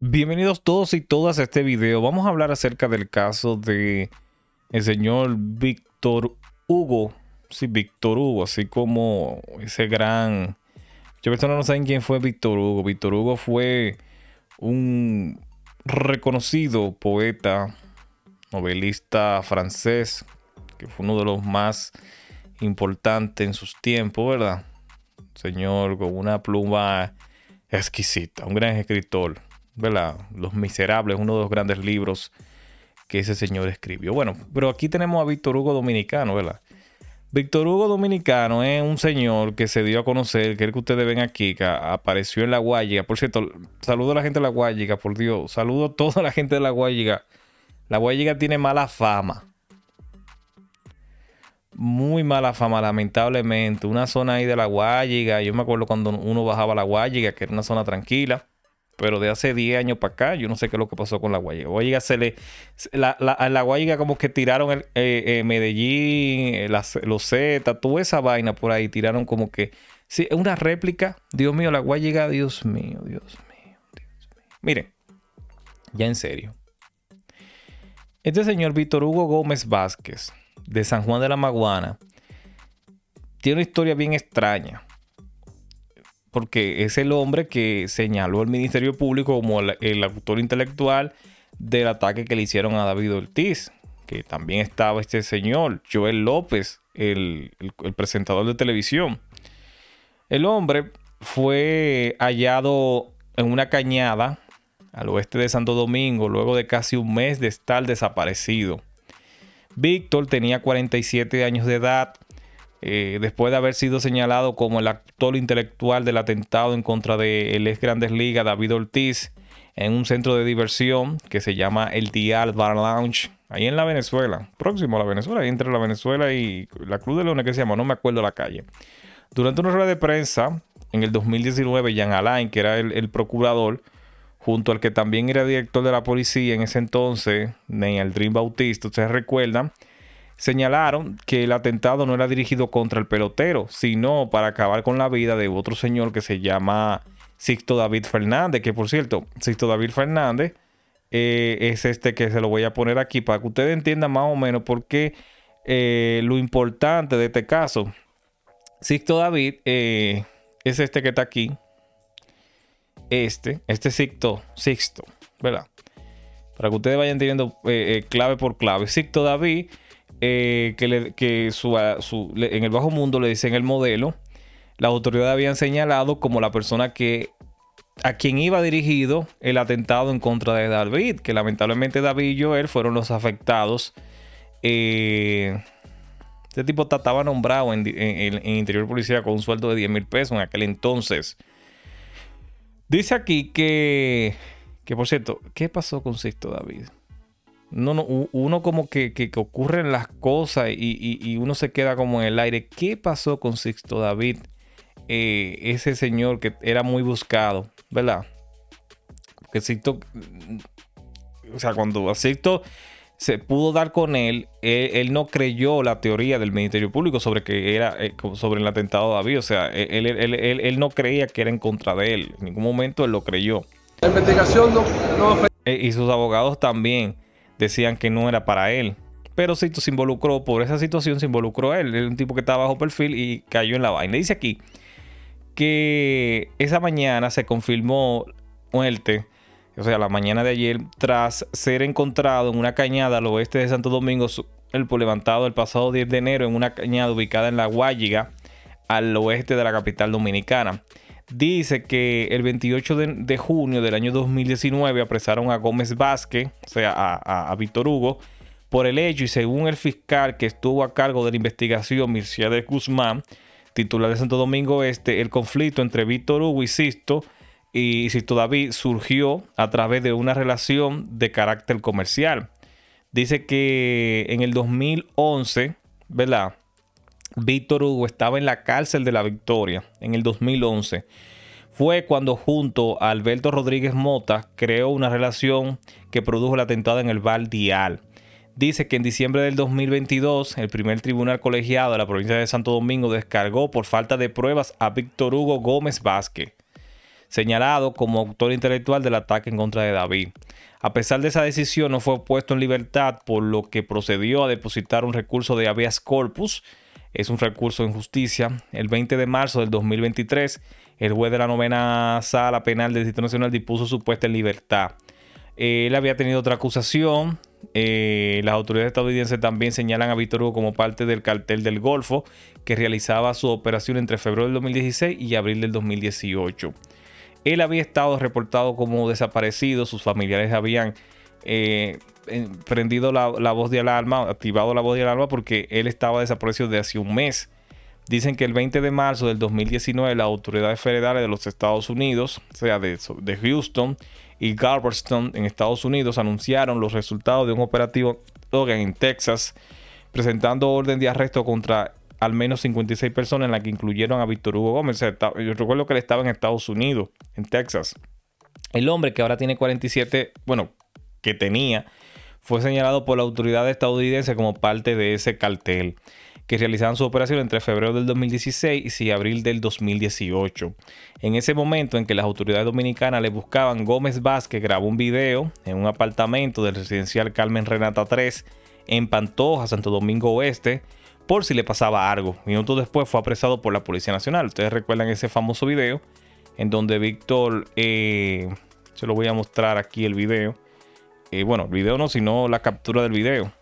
Bienvenidos todos y todas a este video. Vamos a hablar acerca del caso de el señor Víctor Hugo. Sí, Víctor Hugo, así como ese gran... Muchas personas no saben quién fue Víctor Hugo. Víctor Hugo fue un reconocido poeta, novelista francés, que fue uno de los más importantes en sus tiempos, ¿verdad? Señor con una pluma exquisita, un gran escritor, ¿verdad? Los Miserables, uno de los grandes libros que ese señor escribió. Bueno, pero aquí tenemos a Víctor Hugo dominicano, ¿verdad? Víctor Hugo dominicano es un señor que se dio a conocer, que es el que ustedes ven aquí, que apareció en La Guayiga. Por cierto, saludo a la gente de La Guayiga, por Dios. Saludo a toda la gente de La Guayiga. La Guayiga tiene mala fama. Muy mala fama, lamentablemente. Una zona ahí de La Guayiga. Yo me acuerdo cuando uno bajaba a La Guayiga, que era una zona tranquila. Pero de hace 10 años para acá, yo no sé qué es lo que pasó con La Guayiga. Guayiga a La Guayiga como que tiraron Medellín, los Z, toda esa vaina por ahí. Tiraron como que... Sí, una réplica. Dios mío, La Guayiga, Dios mío, Dios mío, Dios mío. Miren, ya en serio. Este señor Víctor Hugo Gómez Vázquez, de San Juan de la Maguana, tiene una historia bien extraña. Porque es el hombre que señaló al Ministerio Público como el autor intelectual del ataque que le hicieron a David Ortiz. Que también estaba este señor, Joel López, el presentador de televisión. El hombre fue hallado en una cañada al oeste de Santo Domingo luego de casi un mes de estar desaparecido. Víctor tenía 47 años de edad. Después de haber sido señalado como el actor intelectual del atentado en contra del ex Grandes Ligas David Ortiz en un centro de diversión que se llama el Dial Bar Lounge, ahí en la Venezuela, próximo a la Venezuela, ahí entre la Venezuela y la Cruz de Leones, que se llama, no me acuerdo la calle. Durante una rueda de prensa en el 2019, Jean Alain, que era el procurador, junto al que también era director de la policía en ese entonces, Nealdrin Bautista, ustedes recuerdan, señalaron que el atentado no era dirigido contra el pelotero, sino para acabar con la vida de otro señor que se llama Sixto David Fernández, que por cierto, Sixto David Fernández es este que se lo voy a poner aquí para que ustedes entiendan más o menos por qué lo importante de este caso. Sixto David es este que está aquí. Este Sixto, ¿verdad? Para que ustedes vayan teniendo clave por clave. Sixto David... en el bajo mundo le dicen el modelo. Las autoridades habían señalado como la persona a quien iba dirigido el atentado en contra de David, que lamentablemente David y Joel fueron los afectados. Este tipo estaba nombrado en interior policía con un sueldo de 10,000 pesos en aquel entonces. Dice aquí que por cierto, ¿qué pasó con Sixto David? Uno como que ocurren las cosas y uno se queda como en el aire. ¿Qué pasó con Sixto David? Ese señor que era muy buscado, ¿verdad? Porque Sixto, o sea, cuando a Sixto se pudo dar con él no creyó la teoría del Ministerio Público sobre que era sobre el atentado de David. O sea, él no creía que era en contra de él. En ningún momento él lo creyó. La investigación Y sus abogados también decían que no era para él. Pero Sixto se involucró, por esa situación se involucró él. Era un tipo que estaba bajo perfil y cayó en la vaina. Dice aquí que esa mañana se confirmó muerte, o sea, la mañana de ayer, tras ser encontrado en una cañada al oeste de Santo Domingo, el levantado el pasado 10 de enero en una cañada ubicada en La Guayiga, al oeste de la capital dominicana. Dice que el 28 de junio del año 2019 apresaron a Gómez Vázquez, o sea, a Víctor Hugo, por el hecho, y según el fiscal que estuvo a cargo de la investigación, Mercedes Guzmán, titular de Santo Domingo Este, el conflicto entre Víctor Hugo y Sixto David surgió a través de una relación de carácter comercial. Dice que en el 2011, ¿verdad?, Víctor Hugo estaba en la cárcel de La Victoria en el 2011. Fue cuando junto a Alberto Rodríguez Mota creó una relación que produjo el atentado en el Bar Dial. Dice que en diciembre del 2022 el primer tribunal colegiado de la provincia de Santo Domingo descargó por falta de pruebas a Víctor Hugo Gómez Vázquez. señalado como autor intelectual del ataque en contra de David. A pesar de esa decisión, no fue puesto en libertad, por lo que procedió a depositar un recurso de habeas corpus. Es un recurso en justicia. El 20 de marzo del 2023, el juez de la 9ª Sala Penal del Distrito Nacional dispuso su puesta en libertad. Él había tenido otra acusación. Las autoridades estadounidenses también señalan a Víctor Hugo como parte del cartel del Golfo, que realizaba su operación entre febrero del 2016 y abril del 2018. Él había estado reportado como desaparecido. Sus familiares habían prendido la voz de alarma, activado la voz de alarma, porque él estaba desaparecido desde hace un mes. Dicen que el 20 de marzo del 2019 las autoridades federales de los Estados Unidos, o sea, de Houston y Galveston en Estados Unidos, anunciaron los resultados de un operativo en Texas, presentando orden de arresto contra al menos 56 personas, en la que incluyeron a Víctor Hugo Gómez. Yo recuerdo que él estaba en Estados Unidos, en Texas. El hombre, que ahora tiene 47, bueno, que tenía, fue señalado por la autoridad estadounidense como parte de ese cartel, que realizaban su operación entre febrero del 2016 y abril del 2018. En ese momento en que las autoridades dominicanas le buscaban, Gómez Vázquez grabó un video en un apartamento del residencial Carmen Renata 3 en Pantoja, Santo Domingo Oeste, por si le pasaba algo. Minutos después fue apresado por la Policía Nacional. Ustedes recuerdan ese famoso video en donde Víctor, se lo voy a mostrar aquí el video. Bueno, el video no, sino la captura del video.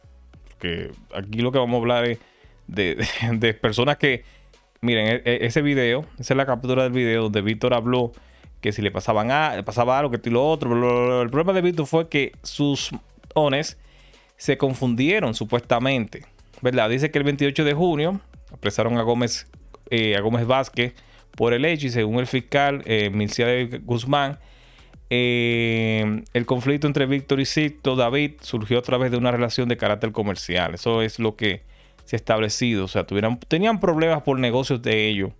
Porque aquí lo que vamos a hablar es de personas que, miren, ese video, esa es la captura del video donde Víctor habló que si le pasaba algo, que esto y lo otro. El problema de Víctor fue que sus ones se confundieron supuestamente, ¿verdad? Dice que el 28 de junio apresaron a Gómez Vázquez por el hecho, y según el fiscal Milciades Guzmán, el conflicto entre Víctor y Sixto David surgió a través de una relación de carácter comercial. Eso es lo que se ha establecido. O sea, tenían problemas por negocios de ellos.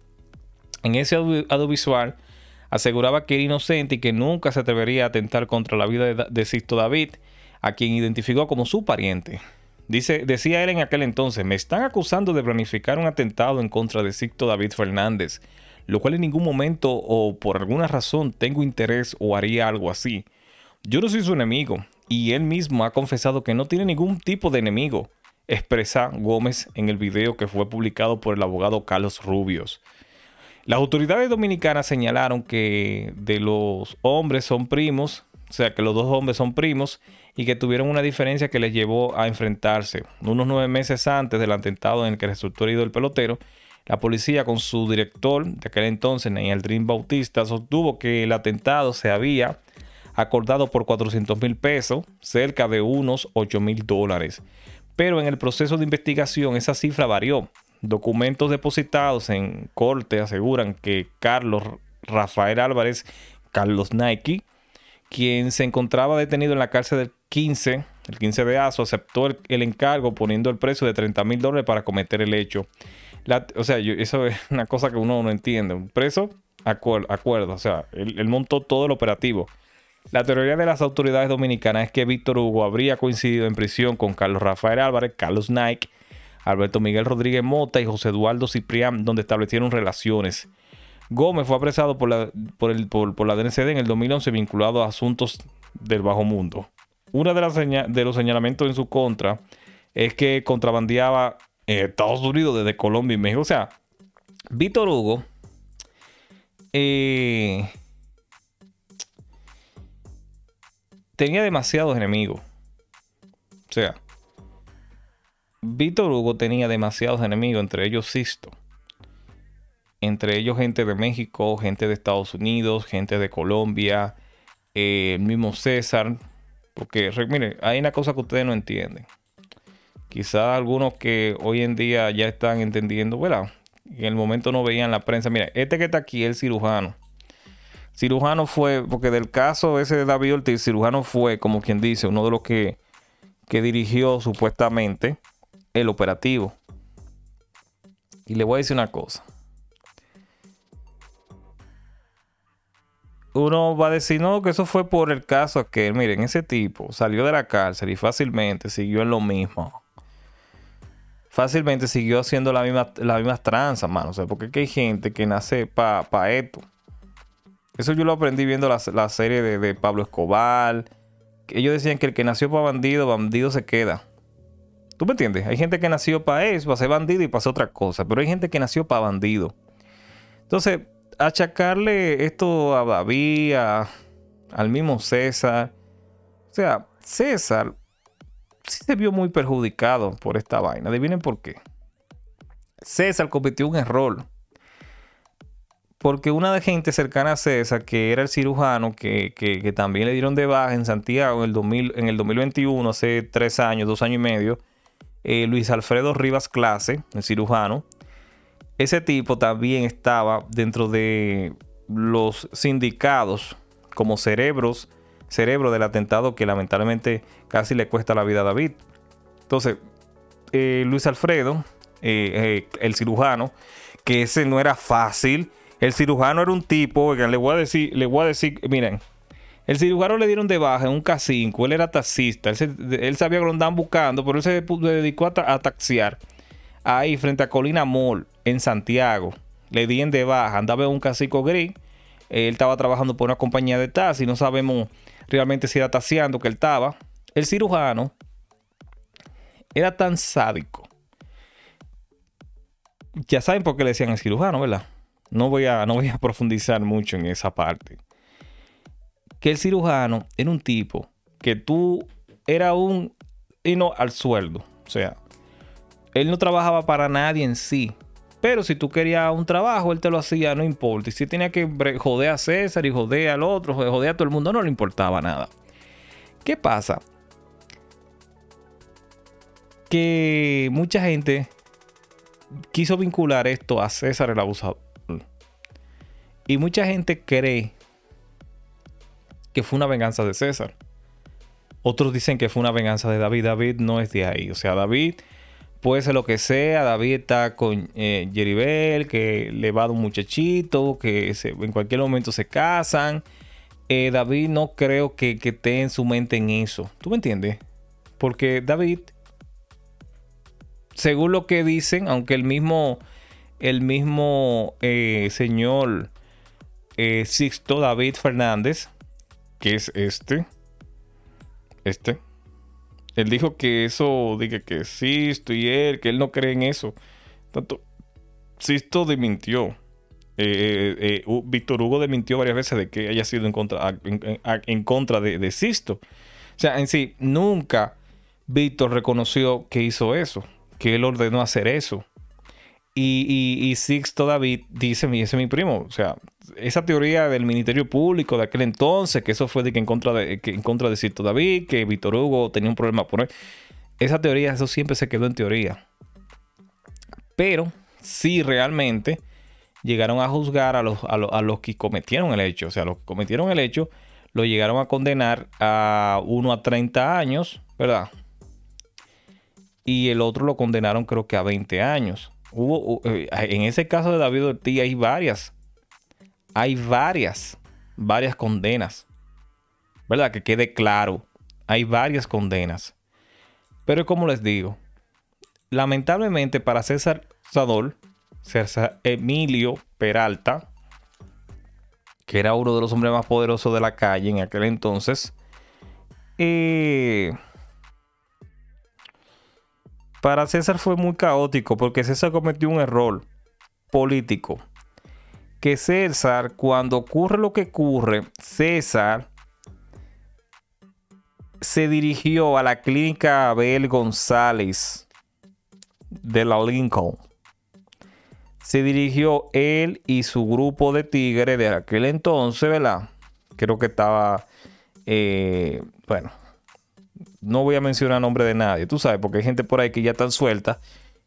En ese audiovisual aseguraba que era inocente y que nunca se atrevería a atentar contra la vida de Sixto David, a quien identificó como su pariente. Decía él en aquel entonces: me están acusando de planificar un atentado en contra de Sixto David Fernández, lo cual en ningún momento o por alguna razón tengo interés o haría algo así. Yo no soy su enemigo, y él mismo ha confesado que no tiene ningún tipo de enemigo, expresa Gómez en el video que fue publicado por el abogado Carlos Rubios. Las autoridades dominicanas señalaron que de los hombres son primos, o sea, que los dos hombres son primos, y que tuvieron una diferencia que les llevó a enfrentarse. Unos 9 meses antes del atentado en el que resultó herido el pelotero, la policía, con su director de aquel entonces, Neyaldrin Bautista, sostuvo que el atentado se había acordado por 400,000 pesos, cerca de unos $8,000. Pero en el proceso de investigación esa cifra varió. Documentos depositados en corte aseguran que Carlos Rafael Álvarez, Carlos Nike, quien se encontraba detenido en la cárcel del 15, el 15 de Azo, aceptó el encargo, poniendo el precio de $30,000 para cometer el hecho. O sea, eso es una cosa que uno no entiende. Un preso, acuerdo. O sea, él montó todo el operativo. La teoría de las autoridades dominicanas es que Víctor Hugo habría coincidido en prisión con Carlos Rafael Álvarez, Carlos Nike, Alberto Miguel Rodríguez Mota y José Eduardo Ciprián, donde establecieron relaciones. Gómez fue apresado por la DNCD en el 2011, vinculado a asuntos del bajo mundo. Uno de los señalamientos en su contra es que contrabandeaba Estados Unidos desde Colombia y México. O sea, Víctor Hugo tenía demasiados enemigos. O sea, Víctor Hugo tenía demasiados enemigos, entre ellos Sixto. Entre ellos gente de México, gente de Estados Unidos, gente de Colombia, el mismo César. Porque, mire, hay una cosa que ustedes no entienden. Quizás algunos que hoy en día ya están entendiendo, ¿verdad? En el momento no veían la prensa. Mira, este que está aquí es el cirujano. Cirujano fue, porque del caso ese de David Ortiz, cirujano fue, como quien dice, uno de los que dirigió supuestamente el operativo. Y le voy a decir una cosa. Uno va a decir, no, que eso fue por el caso que, miren, ese tipo salió de la cárcel y fácilmente siguió en lo mismo. Fácilmente siguió haciendo las mismas tranzas, mano. O sea, porque es que hay gente que nace para esto. Eso yo lo aprendí viendo la serie de Pablo Escobar. Ellos decían que el que nació para bandido, bandido se queda. ¿Tú me entiendes? Hay gente que nació para eso, para ser bandido y para hacer otra cosa. Pero hay gente que nació para bandido. Entonces, achacarle esto a David, al mismo César. O sea, César sí se vio muy perjudicado por esta vaina. Adivinen por qué. César cometió un error. Porque una de gente cercana a César, que era el cirujano, que también le dieron de baja en Santiago en el 2021, hace 3 años, 2 años y medio, Luis Alfredo Rivas Clase, el cirujano, ese tipo también estaba dentro de los sindicados como cerebro del atentado que lamentablemente casi le cuesta la vida a David. Entonces, Luis Alfredo, el cirujano, que ese no era fácil. El cirujano era un tipo, oigan, le voy a decir, miren, el cirujano le dieron de baja en un K5, él era taxista, él sabía que lo andaban buscando, pero él se dedicó a taxiar ahí frente a Colina Mall en Santiago. Le dieron de baja, andaba en un K5 gris, él estaba trabajando por una compañía de taxi, no sabemos realmente si era taxiando que él estaba. El cirujano era tan sádico. Ya saben por qué le decían el cirujano, ¿verdad? No voy a profundizar mucho en esa parte. Que el cirujano era un tipo que era un hino al sueldo. O sea, él no trabajaba para nadie en sí. Pero si tú querías un trabajo, él te lo hacía, no importa. Y si tenía que joder a César y joder al otro, joder a todo el mundo, no le importaba nada. ¿Qué pasa? Que mucha gente quiso vincular esto a César el abusador. Y mucha gente cree que fue una venganza de César. Otros dicen que fue una venganza de David. David no es de ahí. O sea, David puede ser lo que sea. David está con Yeribel, que le va a un muchachito, que en cualquier momento se casan. David no creo que esté en su mente en eso. ¿Tú me entiendes? Porque David, según lo que dicen, aunque el mismo señor Sixto David Fernández, que es este, él dijo que eso, diga que Sixto y él, que él no cree en eso. Tanto, Sixto desmintió. Víctor Hugo desmintió varias veces de que haya sido en contra de Sixto. O sea, en sí, nunca Víctor reconoció que hizo eso, que él ordenó hacer eso. Y Sixto David dice, ese es mi primo. O sea, esa teoría del Ministerio Público de aquel entonces, que eso fue en contra de Sixto David, que Víctor Hugo tenía un problema por él. Esa teoría, eso siempre se quedó en teoría. Pero sí realmente llegaron a juzgar a los que cometieron el hecho. O sea, los que cometieron el hecho lo llegaron a condenar a uno a 30 años, ¿verdad? Y el otro lo condenaron creo que a 20 años. En ese caso de David Ortiz hay varias condenas, ¿verdad? Que quede claro, hay varias condenas. Pero como les digo, lamentablemente para César Emilio Peralta, que era uno de los hombres más poderosos de la calle en aquel entonces, para César fue muy caótico porque César cometió un error político. Que César, cuando ocurre lo que ocurre, César se dirigió a la clínica Abel González de la Lincoln. Se dirigió él y su grupo de tigres de aquel entonces, ¿verdad? Creo que estaba, bueno, no voy a mencionar nombre de nadie, tú sabes, porque hay gente por ahí que ya está suelta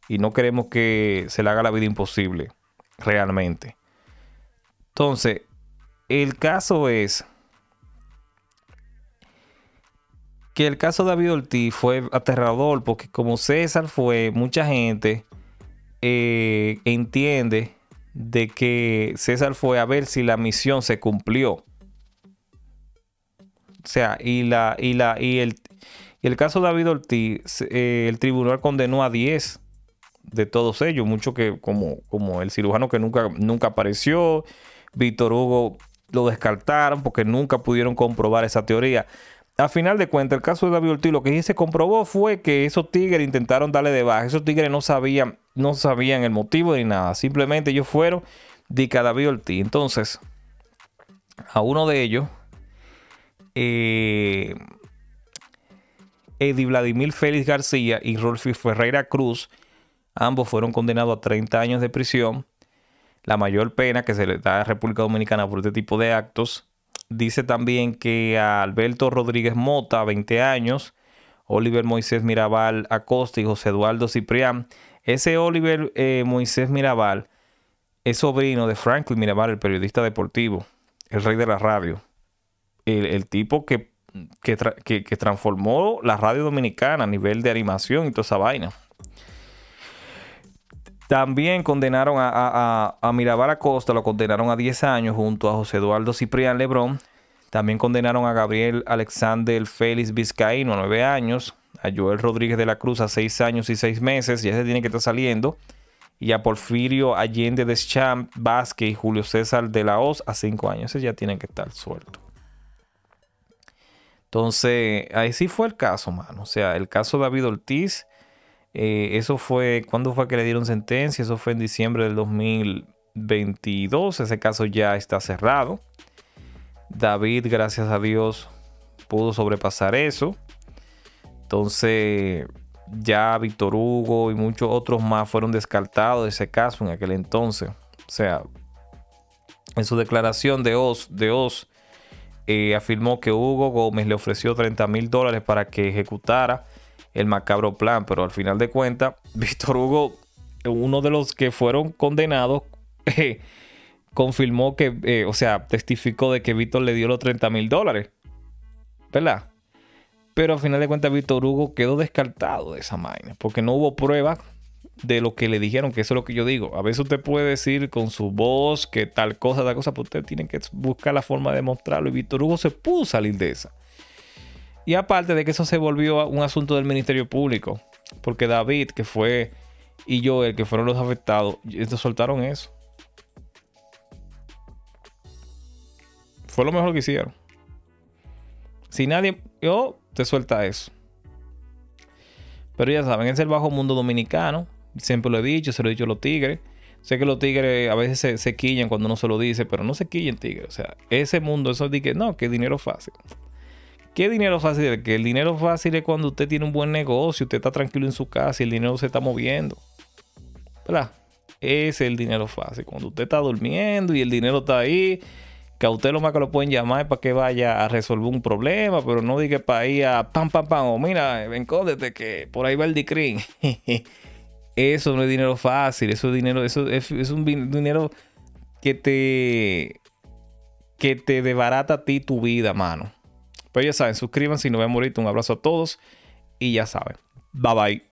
y no queremos que se le haga la vida imposible, realmente. Entonces, el caso es que el caso de David Ortiz fue aterrador porque como César fue, mucha gente entiende de que César fue a ver si la misión se cumplió. O sea, y el caso de David Ortiz, el tribunal condenó a 10 de todos ellos, muchos que como el cirujano que nunca apareció, Víctor Hugo lo descartaron porque nunca pudieron comprobar esa teoría. A final de cuentas, el caso de David Ortiz, lo que sí se comprobó fue que esos tigres intentaron darle de baja. Esos tigres no sabían el motivo ni nada. Simplemente ellos fueron de que a David Ortiz. Entonces, a uno de ellos, Eddie Vladimir Félix García y Rolfi Ferreira Cruz, ambos fueron condenados a 30 años de prisión. La mayor pena que se le da a República Dominicana por este tipo de actos. Dice también que a Alberto Rodríguez Mota, 20 años, Oliver Moisés Mirabal Acosta y José Eduardo Ciprián. Ese Oliver Moisés Mirabal es sobrino de Franklin Mirabal, el periodista deportivo, el rey de la radio. El tipo que transformó la radio dominicana a nivel de animación y toda esa vaina. También condenaron a Mirabal Acosta, lo condenaron a 10 años junto a José Eduardo Ciprián Lebrón. También condenaron a Gabriel Alexander Félix Vizcaíno a 9 años, a Joel Rodríguez de la Cruz a 6 años y 6 meses, ya se tiene que estar saliendo, y a Porfirio Allende Deschamps Vázquez y Julio César de la Hoz a 5 años. Esos ya tienen que estar sueltos. Entonces, ahí sí fue el caso, mano. O sea, el caso de David Ortiz, eso fue, ¿cuándo fue que le dieron sentencia? Eso fue en diciembre del 2022. Ese caso ya está cerrado. David, gracias a Dios, pudo sobrepasar eso. Entonces, ya Víctor Hugo y muchos otros más fueron descartados de ese caso en aquel entonces. O sea, en su declaración de Oz afirmó que Hugo Gómez le ofreció $30,000 para que ejecutara el macabro plan, pero al final de cuentas, Víctor Hugo, uno de los que fueron condenados, confirmó que, o sea, testificó de que Víctor le dio los $30,000, ¿verdad? Pero al final de cuentas, Víctor Hugo quedó descartado de esa vaina, porque no hubo pruebas de lo que le dijeron, que eso es lo que yo digo. A veces usted puede decir con su voz que tal cosa, pero usted tiene que buscar la forma de demostrarlo, y Víctor Hugo se pudo salir de esa. Y aparte de que eso se volvió un asunto del Ministerio Público, porque David, que fue, y Joel, que fueron los afectados, ellos soltaron eso. Fue lo mejor que hicieron. Si nadie, te suelta eso. Pero ya saben, es el bajo mundo dominicano. Siempre lo he dicho, se lo he dicho a los tigres. Sé que los tigres a veces se quillan cuando uno se lo dice, pero no se quillen, tigres. O sea, ese mundo, eso de que no, que dinero fácil. ¿Qué dinero fácil? Que el dinero fácil es cuando usted tiene un buen negocio, usted está tranquilo en su casa y el dinero se está moviendo. ¿Verdad? Ese es el dinero fácil. Cuando usted está durmiendo y el dinero está ahí, que a usted lo más que lo pueden llamar para que vaya a resolver un problema, pero no diga para ir a pam, o mira, encóndete que por ahí va el DICRIN. Eso no es dinero fácil, eso es dinero, eso es un dinero que te desbarata a ti tu vida, mano. Pero ya saben, suscríbanse y nos vemos ahorita. Un abrazo a todos y ya saben. Bye bye.